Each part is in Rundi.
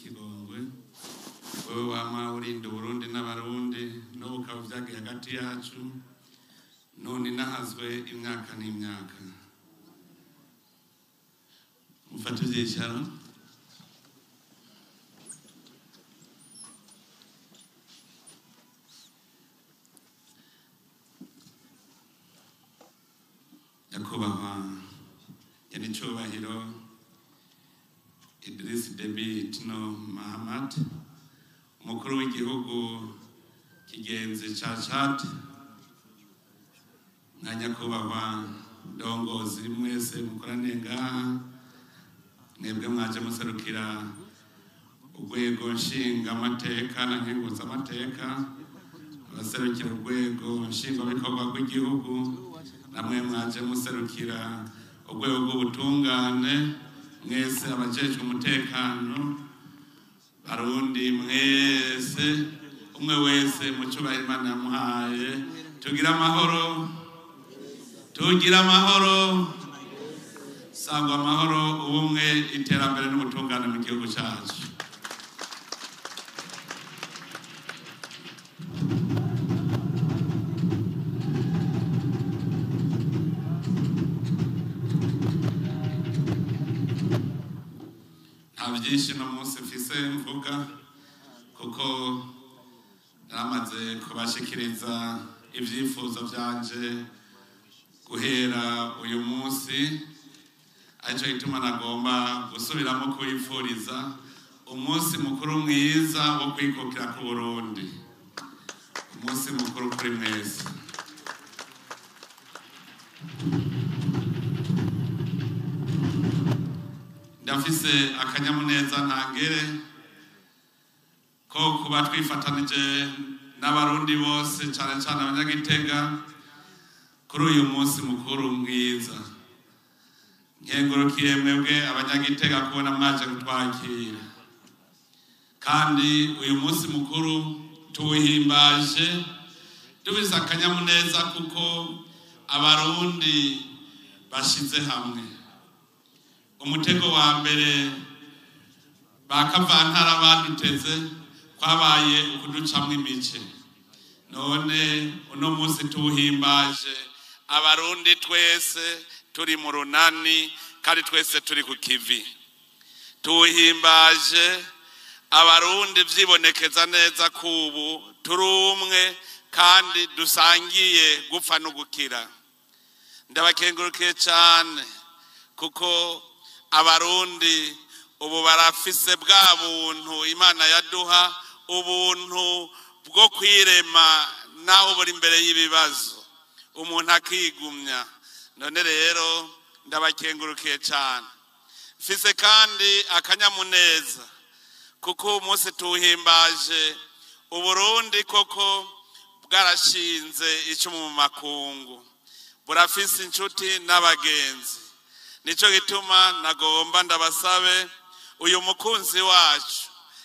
n'ikigongwe wowe wama urinda Burundi n'abarundi n'ubu ukaba vyagiye hagati yacu none nahazwe imyaka n'imyaka mufate ivyicaro nyakubahwa nyenicubahiro Idris Deby Itno Mahamat umukuru w'igihugu kigenzi ca Chad na nyakubahwa ndongozi mwese mukorane ngaha mwebwe mwaje muserukira urwego nshinga amateka na nkenguza amateka abaserukira urwego nshinga bikorwa rw'igihugu namwe mwaje muserukira urwego rw'ubutungane mwese abajejwe umutekano barundi mwese umwe wese mucubahiro Imana yamuhaye tugira amahoro sangwa amahoro ubumwe iterambere n'ubutungane mu gihugu cyacu byinshi no munsi mfise mvuga kuko naramaze kubashikiriza ivyifuzo vyanje guhera uyu munsi arico gituma nagomba gusubiramo kuwifuriza umunsi mukuru mwiza wo kwikukira ku Burundi umunsi mukuru kuri mwese ndafise akanyamuneza ntangere ko kuba twifatanije n'abarundi bose cyane cyane abanyagitega kuri uyu munsi mukuru mwiza nkengurukiye mwebwe abanyagitega kubona mwaje kutwakira kandi uyu munsi mukuru tuwuhimbaje dufise akanyamuneza kuko abarundi bashize hamwe umutego wa mbere bakavantara baduteze kwabaye ukuducamwe imice none uno munsi tuwuhimbaje abarundi twese turi mu runani kandi twese turi ku kivi tuwuhimbaje abarundi vyibonekeza neza kubu turi umwe kandi dusangiye gupfa no gukira ndabakengurukiye cyane kuko abarundi ubu barafise bwa buntu Imana yaduha ubuntu bwo kwirema naho buri imbere y'ibibazo umuntu akigumya none rero ndabakengurukiye cyane mfise kandi akanyamuneza kuko umunsi tuwuhimbaje Uburundi koko bwarashinze icumu mu makungu burafise inshuti n'abagenzi nico gituma nagomba ndabasabe uyu mukunzi wacu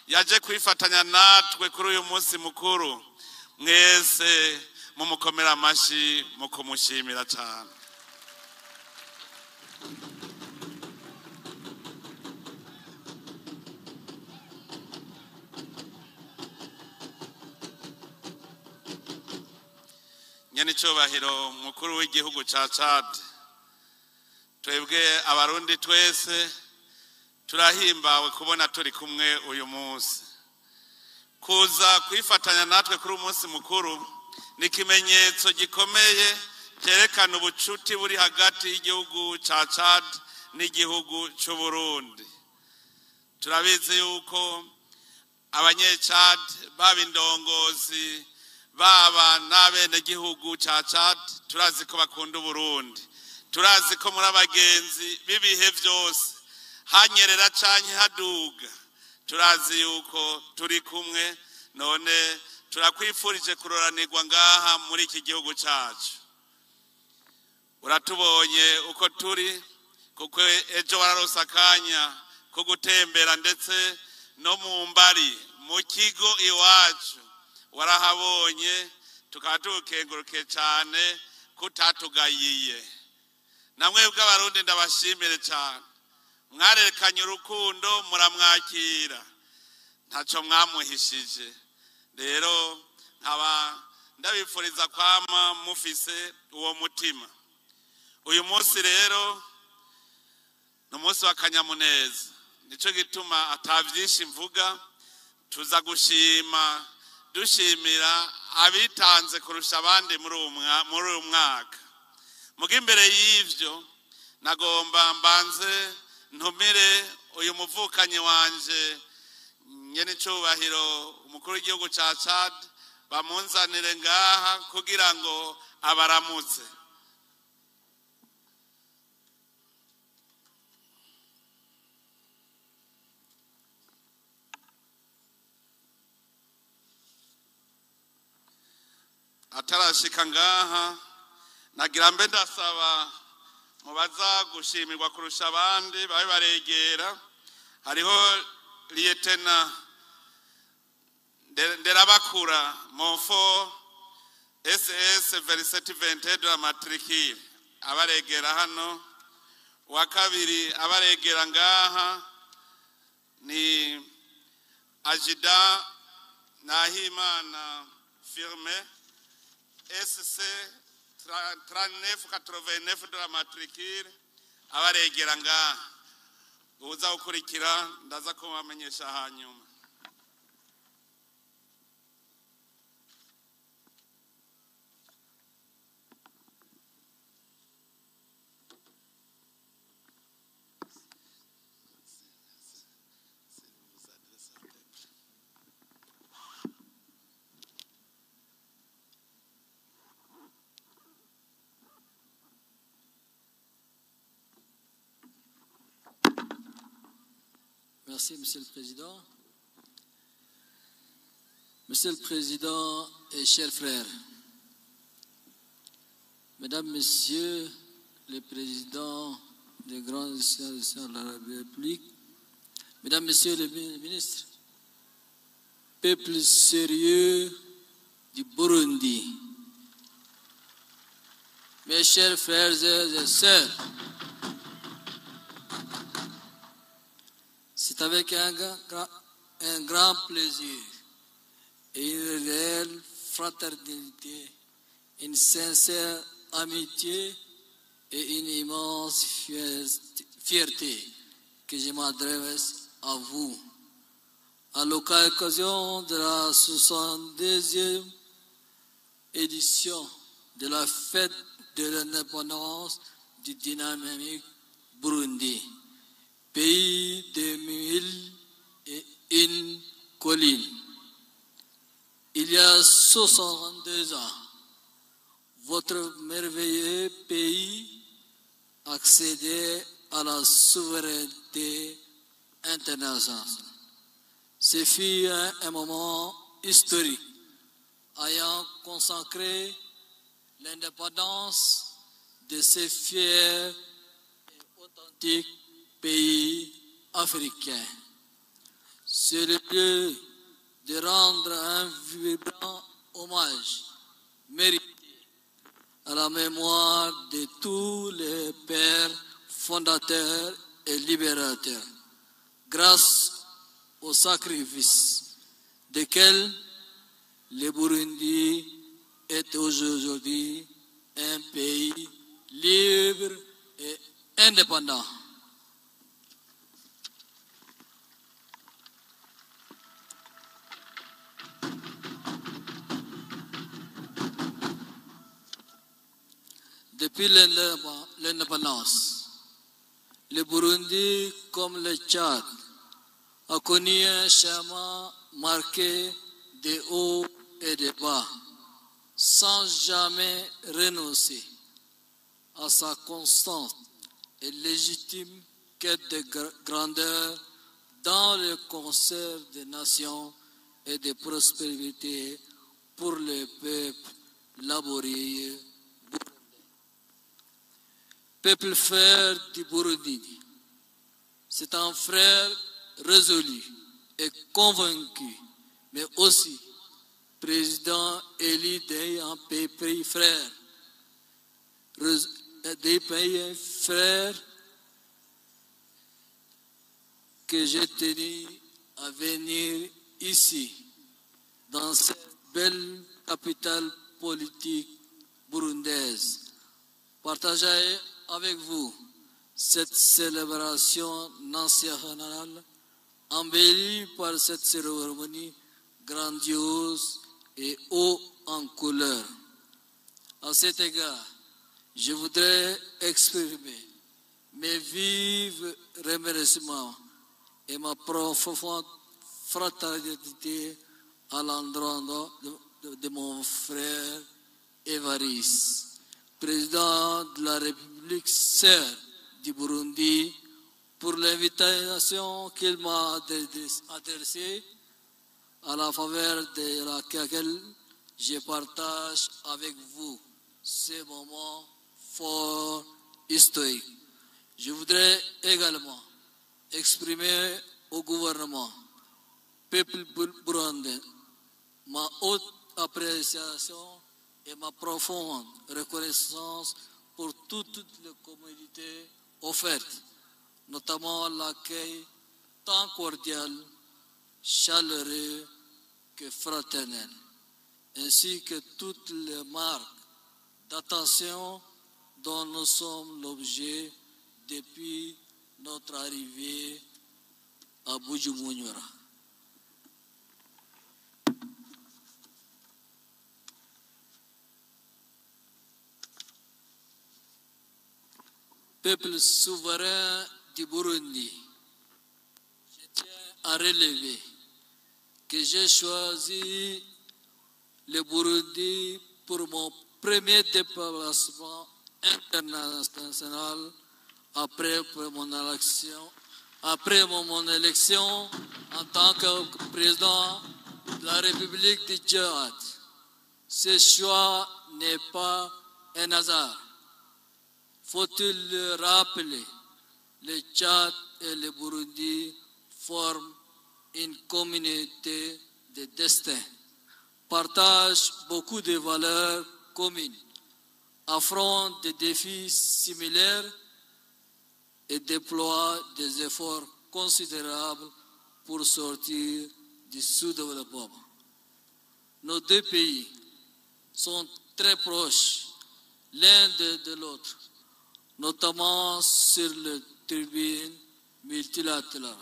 yaje kwifatanya natwe kuri uyu munsi mukuru mwese mumukomera amashi mukumushimira cyane nyenicubahiro mukuru w'igihugu ca Chad twebwe abarundi twese turahimbawe kubona turi kumwe uyu munsi kuza kwifatanya natwe kuri umunsi mukuru ni ikimenyetso gikomeye cyerekana ubucuti buri hagati y'igihugu ca Chad n'igihugu c'u Burundi turabizi yuko abanye-Chad baba indongozi baba n'abene gihugu ca Chad turazi ko bakunda Burundi turazi ko muri abagenzi bibihe byose hanyerera canke haduga turazi yuko turi kumwe none turakwifurije kuroranirwa ngaha muri iki gihugu cacu uratubonye uko turi kuko ejo wararonse akanya ko gutembera ndetse no mu mbari mu kigo iwacu warahabonye tukaba tukengurukiye cyane kutatugayiye namwe bw'abarundi ndabashimire cyane mwarerekanye urukundo muramwakira ntacyo mwamuhishije. Rero nkaba ndabifuriza kwama mufise uwo mutima. Uyu munsi rero ni umunsi w'akanyamuneza, nicyo gituma atabyinshi mvuga. Tuza gushima dushimira abitanze kurusha abandi muri uyu mwaka. Muga imbere y'ivyo nagomba mbanze ntumire uyu muvukanyi wanje nyene cyubahiro umukuru w'igihugu ca Chad bamunzanire ngaha kugira ngo abaramutse. Atarashika ngaha nagira mbe ndasaba mubaza gushimirwa kurusha abandi babe baregera. Hariho Lieutenant Nderabakura Monfo SS Veriseti 20 de la matricule abaregera hano. Wa kabiri abaregera ngaha ni Ajida Nahimana Firme SC 3989 de la matricule abaregera ngaha. Uza ukurikira ndaza kubamenyesha hanyuma. Merci, Monsieur le Président. Monsieur le Président et chers frères, Mesdames, Messieurs les Présidents des grandes institutions de la République, Mesdames, Messieurs les ministres, peuple sérieux du Burundi, mes chers frères et sœurs, c'est avec un grand plaisir et une réelle fraternité, une sincère amitié et une immense fierté que je m'adresse à vous à l'occasion de la 62e édition de la fête de l'indépendance du dynamique Burundi, pays de 1001 collines. Il y a 62 ans, votre merveilleux pays accédait à la souveraineté internationale. Ce fut un moment historique ayant consacré l'indépendance de ce fier et authentique pays africain. C'est le lieu de rendre un vibrant hommage mérité à la mémoire de tous les pères fondateurs et libérateurs, grâce au sacrifice desquels le Burundi est aujourd'hui un pays libre et indépendant. Depuis l'indépendance, le Burundi, comme le Tchad, a connu un chemin marqué de hauts et de bas, sans jamais renoncer à sa constante et légitime quête de grandeur dans le concert des nations et de prospérité pour le peuple laborieux. Peuple frère du Burundi, c'est un frère résolu et convaincu, mais aussi président élu d'un pays frère, des pays frères que j'ai tenu à venir ici, dans cette belle capitale politique burundaise, partager avec vous cette célébration nationale embellie par cette cérémonie grandiose et haut en couleur. À cet égard, je voudrais exprimer mes vifs remerciements et ma profonde fraternité à l'endroit de mon frère Évariste, président de la République sœur du Burundi, pour l'invitation qu'il m'a adressée, à la faveur de laquelle je partage avec vous ces moments forts historiques. Je voudrais également exprimer au gouvernement, peuple burundais, ma haute appréciation et ma profonde reconnaissance pour toutes les commodités offertes, notamment l'accueil tant cordial, chaleureux que fraternel, ainsi que toutes les marques d'attention dont nous sommes l'objet depuis notre arrivée à Bujumbura. Peuple souverain du Burundi, je tiens à relever que j'ai choisi le Burundi pour mon premier déplacement international après mon élection en tant que président de la République du Tchad. Ce choix n'est pas un hasard. Faut-il le rappeler, le Tchad et le Burundi forment une communauté de destin, partagent beaucoup de valeurs communes, affrontent des défis similaires et déploient des efforts considérables pour sortir du sous-développement. Nos deux pays sont très proches l'un de l'autre, notamment sur les tribunes multilatérales.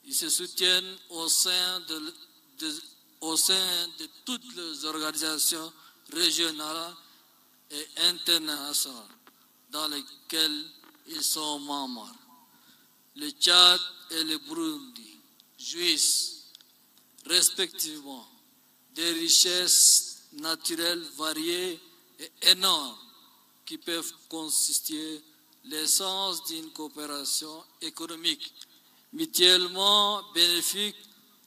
Ils se soutiennent au sein de toutes les organisations régionales et internationales dans lesquelles ils sont membres. Le Tchad et le Burundi jouissent respectivement des richesses naturelles variées et énormes qui peuvent constituer l'essence d'une coopération économique mutuellement bénéfique,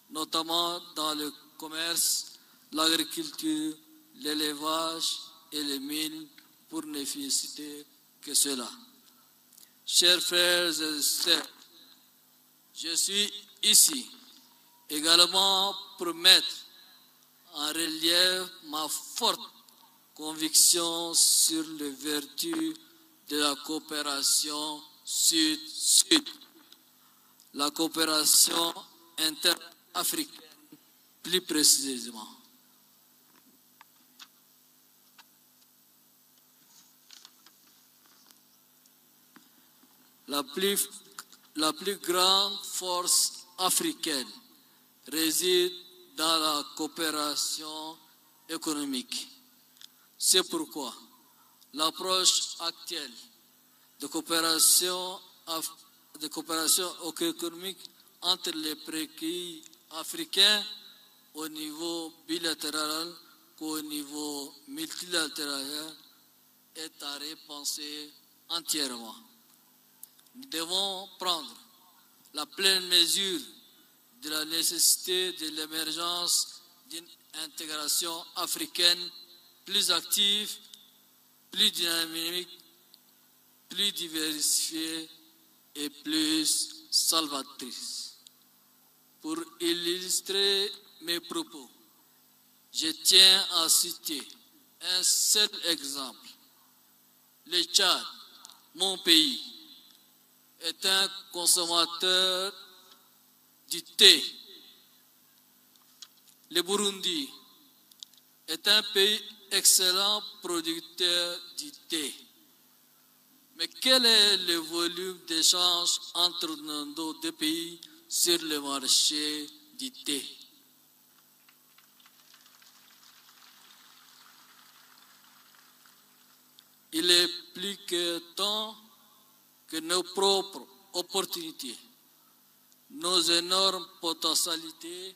notamment dans le commerce, l'agriculture, l'élevage et les mines, pour ne citer que cela. Chers frères et sœurs, je suis ici également pour mettre en relief ma forte conviction sur les vertus de la coopération sud-sud, la coopération interafricaine plus précisément. La plus grande force africaine réside dans la coopération économique. C'est pourquoi l'approche actuelle de coopération économique entre les pays africains au niveau bilatéral qu'au niveau multilatéral est à repenser entièrement. Nous devons prendre la pleine mesure de la nécessité de l'émergence d'une intégration africaine plus active, plus dynamique, plus diversifiée et plus salvatrice. Pour illustrer mes propos, je tiens à citer un seul exemple. Le Tchad, mon pays, est un consommateur du thé. Le Burundi est un pays excellent producteur du thé. Mais quel est le volume d'échange entre nos deux pays sur le marché du thé? Il est plus que temps que nos propres opportunités, nos énormes potentialités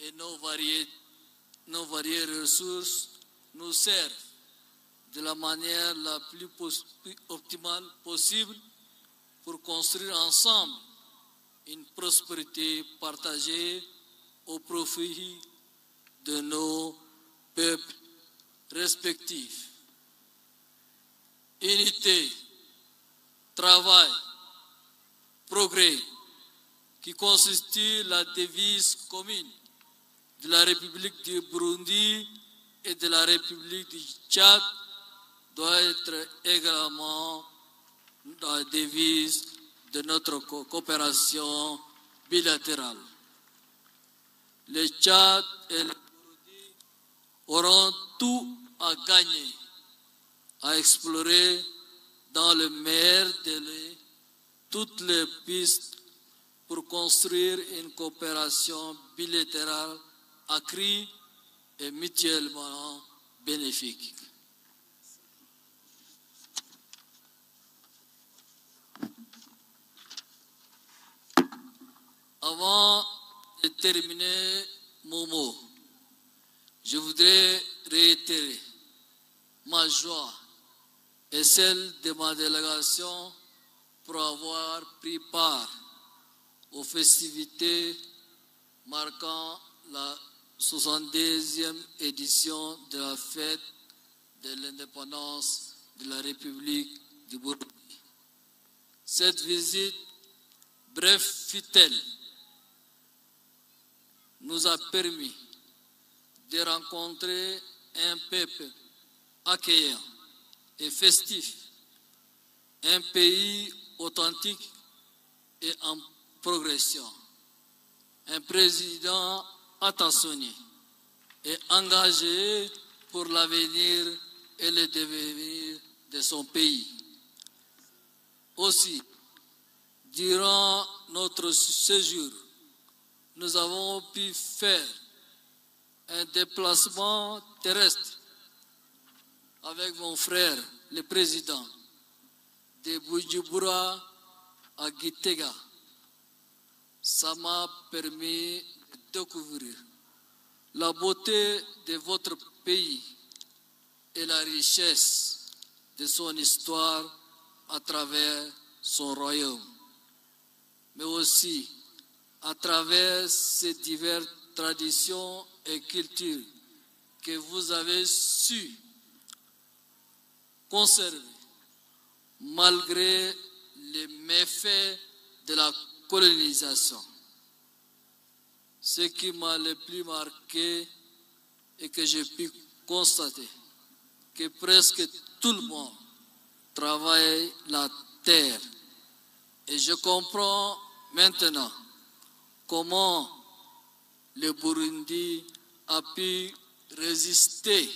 et nos variées ressources nous servent de la manière la plus optimale possible pour construire ensemble une prospérité partagée au profit de nos peuples respectifs. Unité, travail, progrès, qui constitue la devise commune de la République du Burundi et de la République du Tchad, doit être également la devise de notre coopération bilatérale. Le Tchad et le Burundi auront tout à gagner à explorer dans le meilleur délai toutes les pistes pour construire une coopération bilatérale accrue et mutuellement bénéfique. Avant de terminer mon mot, je voudrais réitérer ma joie et celle de ma délégation pour avoir pris part aux festivités marquant la 72e édition de la fête de l'indépendance de la République du Burundi. Cette visite, bref fut-elle, nous a permis de rencontrer un peuple accueillant et festif, un pays authentique et en progression, un président attentionné et engagé pour l'avenir et le devenir de son pays. Aussi, durant notre séjour, nous avons pu faire un déplacement terrestre avec mon frère, le président, de Bujumbura à Gitega. Ça m'a permis de découvrir la beauté de votre pays et la richesse de son histoire à travers son royaume, mais aussi à travers ces diverses traditions et cultures que vous avez su conserver malgré les méfaits de la colonisation. Ce qui m'a le plus marqué est que j'ai pu constater que presque tout le monde travaille la terre. Et je comprends maintenant comment le Burundi a pu résister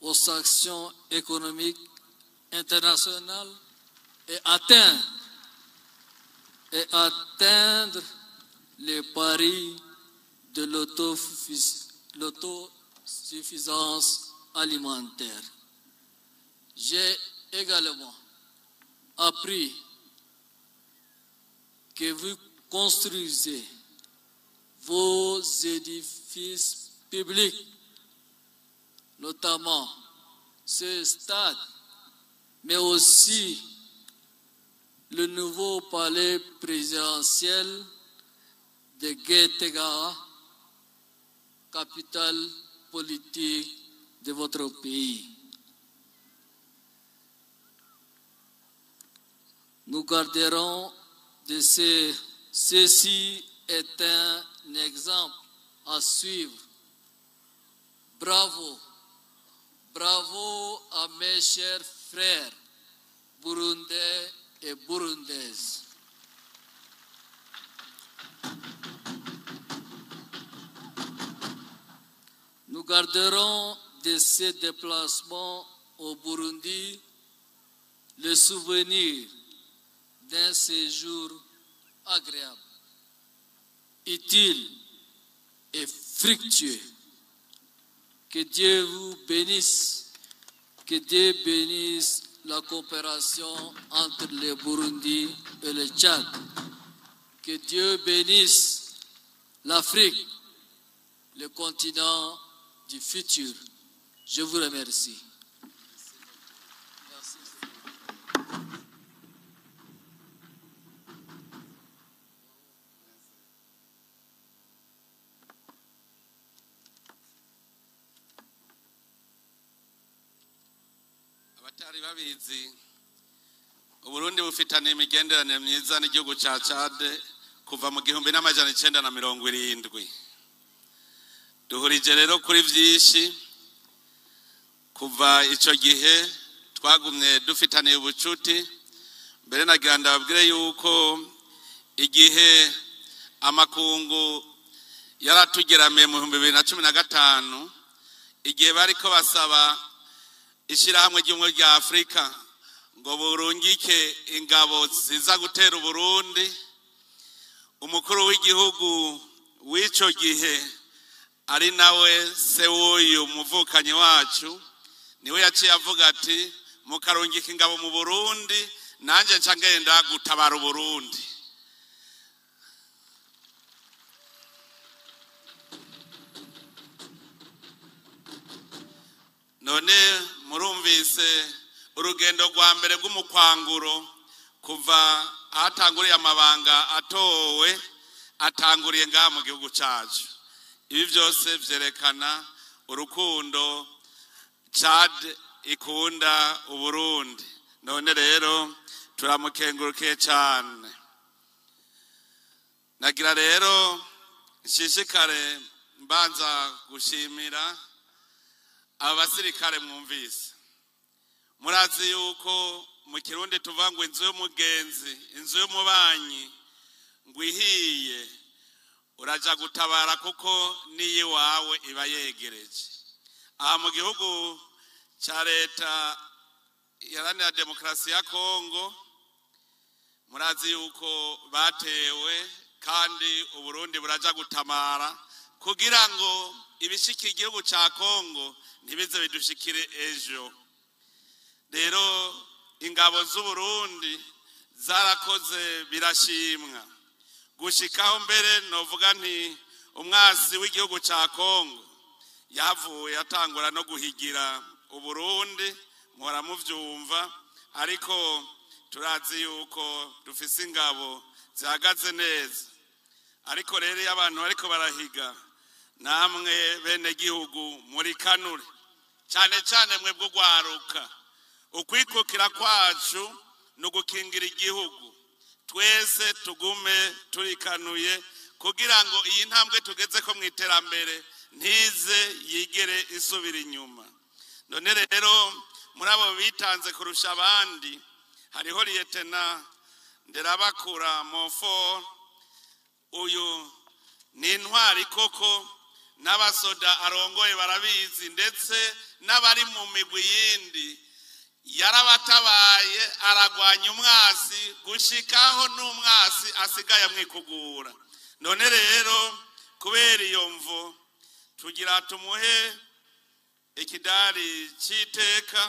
aux sanctions économiques internationales et atteindre les paris de l'autosuffisance alimentaire. J'ai également appris que vous construisez vos édifices publics, notamment ce stade, mais aussi le nouveau palais présidentiel de Gitega, capitale politique de votre pays. Nous garderons de ceci est un exemple à suivre. Bravo, bravo à mes chers frères burundais et burundaises. garderons de ces déplacements au Burundi le souvenir d'un séjour agréable, utile et fructueux. Que Dieu vous bénisse, que Dieu bénisse la coopération entre le Burundi et le Tchad. Que Dieu bénisse l'Afrique, le continent du futur. Je vous remercie. abatari babizi Uburundi bufitanye imigenderanire myiza n'igihugu ca Chad kuva mu 1970. Duhurije rero kuri vyinshi kuva ico gihe twagumye dufitaniye ubucuti. Mbere nagira ndababwire yuko igihe amakungu yaratugeramiye mu 2015 igihe bariko basaba ishirahamwe ry'umwe rya Afrika ngo burungike ingabo ziza gutera Uburundi, umukuru w'igihugu w'ico gihe ari nawe se w'uyu muvukanyi wacu niwe yaciye avuga ati mukarungika ingabo mu Burundi nanje nca ngenda gutabara Uburundi. None murumvise urugendo rwa mbere rw'umukwanguro kuva ahatanguriye amabanga atowe atanguriye ngaha mu gihugu cacu. Ibi byose vyerekana urukundo Chad ikunda Uburundi. None rero turamukengurukiye cyane. Nagira rero nshishikare mbanza gushimira abasirikare mwumvise. Murazi yuko mu Kirundi tuvuga ngo inzu y'umugenzi, inzu y'umubanyi ngwihiye uraja gutabara kuko niyi wawe iba yegereje. Aha mu gihugu ca leta iharanira demokarasi ya Kongo murazi yuko batewe kandi Uburundi buraja gutamara kugira ngo ibishikira igihugu ca Kongo ntibize bidushikire ejo. Rero ingabo z'Uburundi zarakoze birashimwa gushikaho mbere novuga nti umwasi w'igihugu ca Kongo yavuye atangura no guhigira Uburundi, muhora muvyumva, ariko turazi yuko dufise ingabo zihagaze neza. Ariko rero iyo abantu bariko barahiga namwe bene gihugu muri kanure cyane cyane mwe bwo gwaruka ukwikukira kwacu no gukingira igihugu. Twese tugume turikanuye kugira ngo iyi ntambwe tugeze ko mwiterambere ntize yigere isubira inyuma. None rero muri abo bitanze kurusha abandi hariho Lieutenant Nderabakura Monfort. Uyu ni intwari koko n'abasoda arongoye barabizi, ndetse n'abari mu migwi yindi yarabatabaye aragwanya umwasi gushikaho n'umwasi asigaye amwikugura. None rero kubera iyo mvo tugira tumuhe ikidari cy'iteka,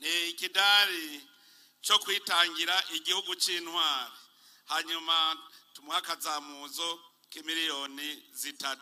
ni ikidari cyo kwitangira igihugu cy'intwari, hanyuma tumuha akazamuzo k'imiliyoni 3.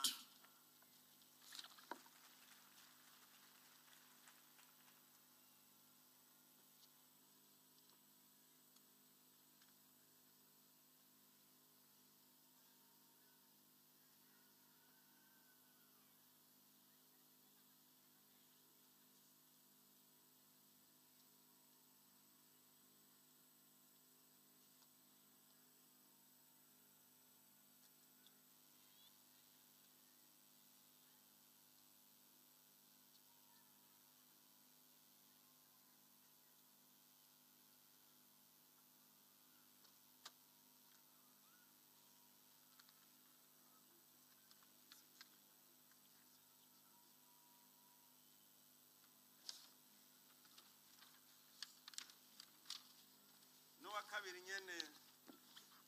kabiri nyene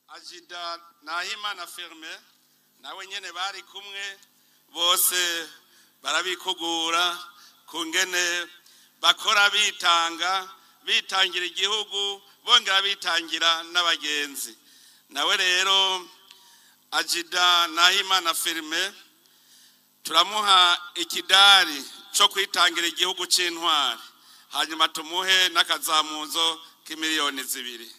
Ajida Nahimana Firme nawe nyene bari kumwe bose barabikugura kungene bakora bitangira igihugu bongera bitangira n'abagenzi. Nawe rero Ajida Nahimana Firme turamuha ikidari cyo kwitangira igihugu c'intwari, hanyuma tumuhe n'akazamuzo k'imiliyoni 2.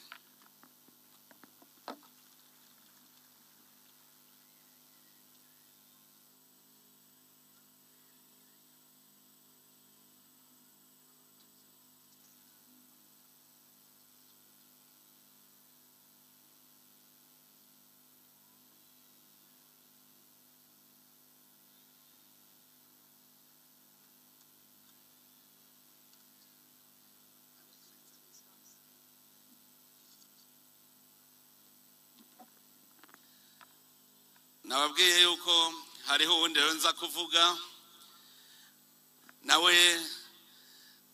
Nababwiye yuko hariho uwundi nza kuvuga nawe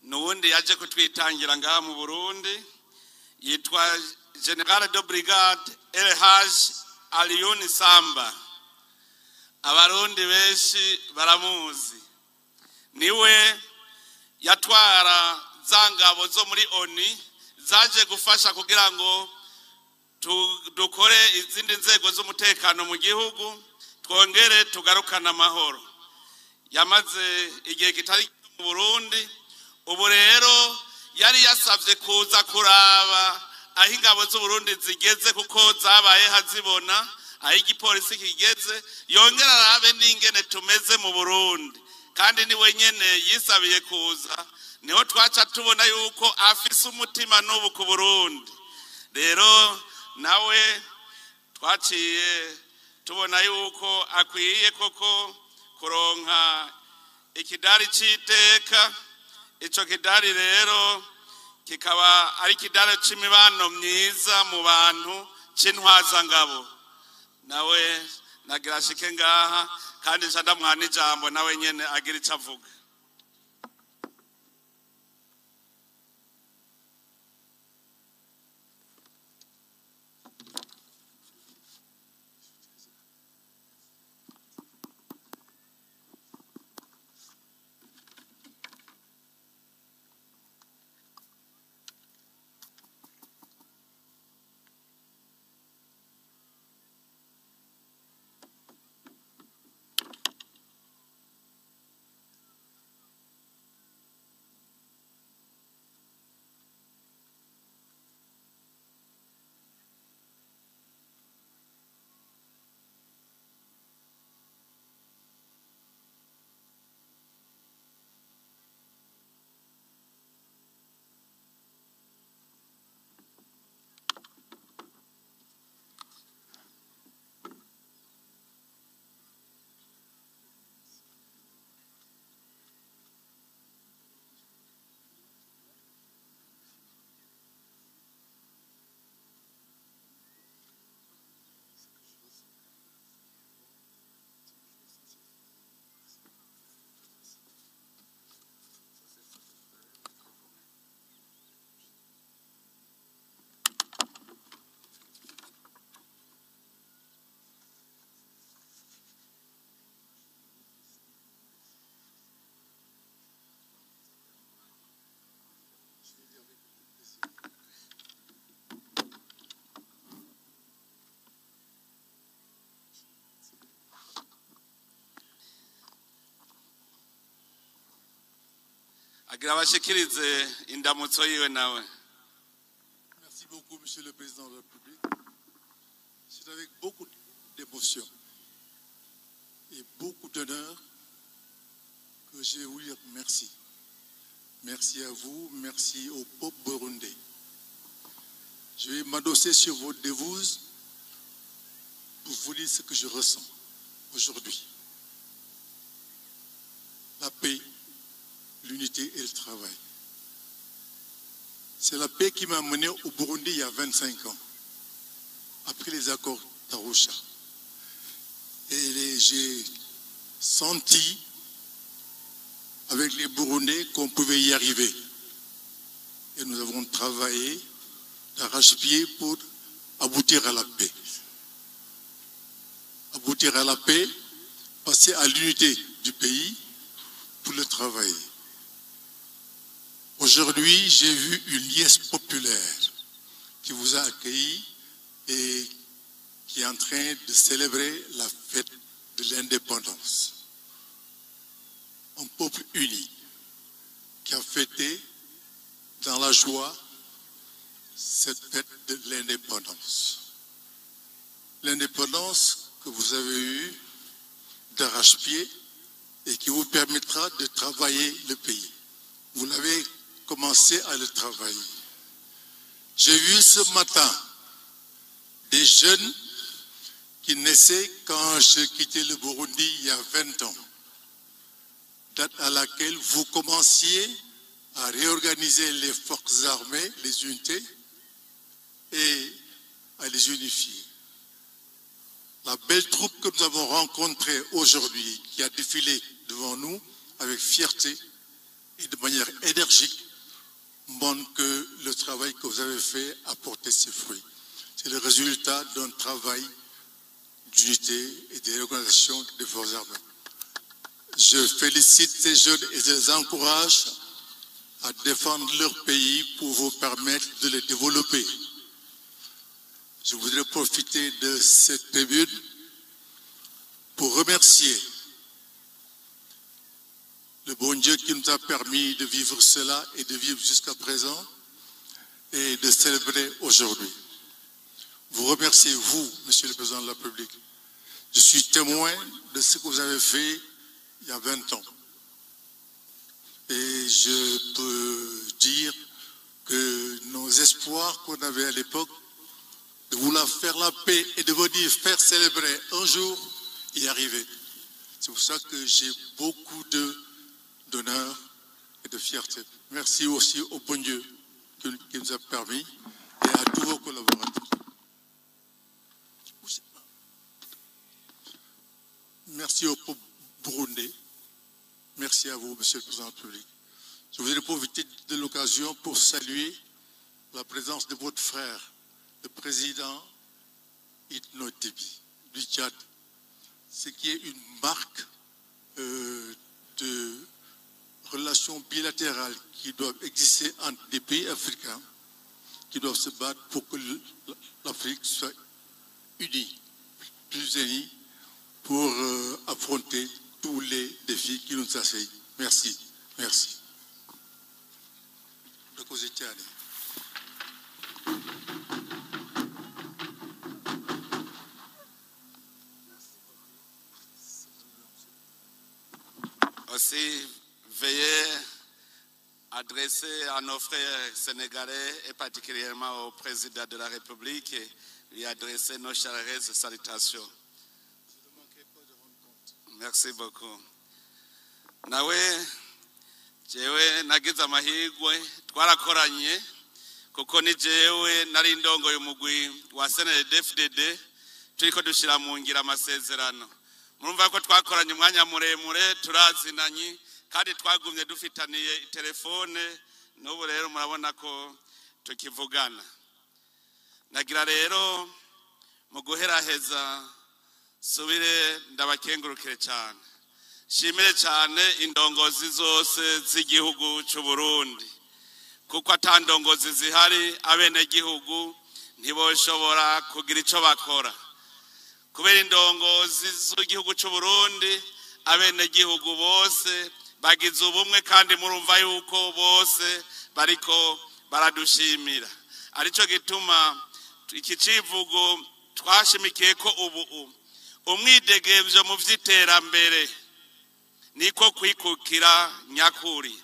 n'uwundi yaje kutwitangira ngaha mu Burundi, yitwa General de Brigade Elhaj Aliyuni Samba. Abarundi benshi baramuzi, niwe yatwara zangabo zo muri ONU zaje gufasha kugira ngo dukore izindi nzego z'umutekano mu gihugu, twongere tugarukana amahoro. Yamaze igihe kitari mu Burundi, ubu rero yari yasavye kuza kuraba aho ingabo z'u Burundi zigeze, kuko zabaye hazibona aho igipolisi kigeze, yongera arabe n'ingene tumeze mu Burundi, kandi ni wenyene yisabiye kuza. Niho twaca tubona yuko afise umutima n'ubu ku Burundi. Rero nawe twaciye tubona yuko akwiye koko kuronka ikidari c'iteka. Ico kidari rero kikaba ari kidari c'imibano myiza mu bantu c'intwazangabo. Nawe nagira shike ngaha kandi nshandamuha n'ijambo nawe nyene agira ico avuga. Merci beaucoup, Monsieur le Président de la République. C'est avec beaucoup d'émotion et beaucoup d'honneur que je vais vous dire merci. Merci à vous, merci au peuple burundais. Je vais m'adosser sur votre devise pour vous dire ce que je ressens aujourd'hui. La paix, l'unité et le travail. C'est la paix qui m'a mené au Burundi il y a 25 ans, après les accords d'Arusha. Et j'ai senti avec les Burundais qu'on pouvait y arriver. Et nous avons travaillé d'arrache-pied pour aboutir à la paix. Aboutir à la paix, passer à l'unité du pays pour le travail. Aujourd'hui, j'ai vu une liesse populaire qui vous a accueilli et qui est en train de célébrer la fête de l'indépendance. Un peuple uni qui a fêté dans la joie cette fête de l'indépendance. L'indépendance que vous avez eue d'arrache-pied et qui vous permettra de travailler le pays. Vous l'avez commencé à le travailler. J'ai vu ce matin des jeunes qui naissaient quand je quittais le Burundi il y a 20 ans, date à laquelle vous commenciez à réorganiser les forces armées, les unités, et à les unifier. La belle troupe que nous avons rencontrée aujourd'hui, qui a défilé devant nous avec fierté et de manière énergique, montre que le travail que vous avez fait a porté ses fruits. C'est le résultat d'un travail d'unité et de réorganisation des forces armées. Je félicite ces jeunes et je les encourage à défendre leur pays pour vous permettre de le développer. Je voudrais profiter de cette tribune pour remercier le bon Dieu qui nous a permis de vivre cela et de vivre jusqu'à présent et de célébrer aujourd'hui. Vous remerciez, vous, Monsieur le Président de la République. Je suis témoin de ce que vous avez fait il y a 20 ans. Et je peux dire que nos espoirs qu'on avait à l'époque de vouloir faire la paix et de venir faire célébrer un jour y arriver. C'est pour ça que j'ai beaucoup d'honneur et de fierté. Merci aussi au bon Dieu qui nous a permis et à tous vos collaborateurs. Merci au peuple burundais. Merci à vous, Monsieur le Président de la République. Je voudrais profiter de l'occasion pour saluer la présence de votre frère, le président Itno Déby du Tchad, ce qui est une marque de relations bilatérales qui doivent exister entre des pays africains qui doivent se battre pour que l'Afrique soit unie, plus unie, pour affronter tous les défis qui nous assaillent. Merci. Merci. Aussi, veuillez adresser à nos frères sénégalais et particulièrement au président de la République et lui adresser nos chaleureuses salutations. Merci beaucoup. Nawe jewe nagize amahirwe twarakoranye kuko ni jewe nari ndongo y'umugwi wa CNDD-FDD turiko dushira mu ngira amasezerano. Murumva ko twakoranye umwanya muremure turazinanye kandi twagumye dufitaniye telefone n'ubu rero murabona ko tukivugana. Nagira rero mu guheraheza subire ndabakengurukire cyane. Shimire cyane indongozi zose z'igihugu cy'u Burundi kuko atandongozi zihari abene gihugu ntiboshobora kugira ico bakora. Kubera indongozi z'igihugu cy'u Burundi abene gihugu bose bagize ubumwe kandi murumva yuko bose bariko baradushimira. Arico gituma iki civugo twashimikiye ko ubu umwidegemvyo mu vy'iterambere niko kwikukira nyakuri.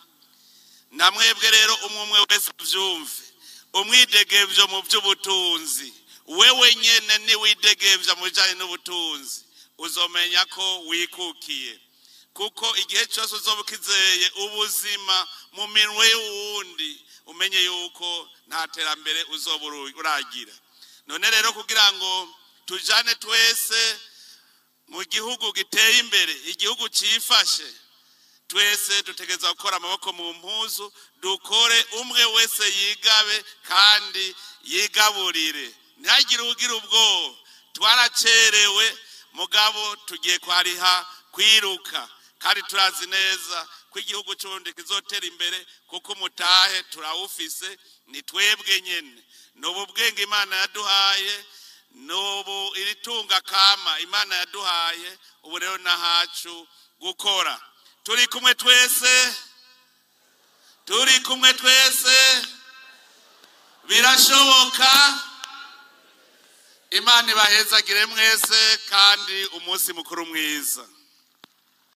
Namwebwe rero umwe wese byumve umwidegemvyo mu by'ubutunzi wewe nyene ni widegemvya mu bijanye n'ubutunzi uzomenya ko wikukiye kuko igihe cyose uzobukizeye ubuzima mu minwe y'uwundi umenye yuko nta terambere uzoburagira. None rero kugira ngo tujane twese mu gihugu giteye imbere, igihugu cifashe, twese dutegereza gukora amaboko mu mpuzu dukore umwe wese yigabe kandi yigaburire ntihagire ugira ubwoba twaracerewe mugabo tugiye kwariha kwiruka kandi turazi neza ko igihugu cy'uburundi kizotera imbere kuko umutahe turawufise ni twebwe nyene n'ubu bwenge imana yaduhaye n'ubu iritunga kama imana yaduhaye ubu rero nahacu gukora turi kumwe twese birashoboka imana ibahezagire mwese kandi umunsi mukuru mwiza.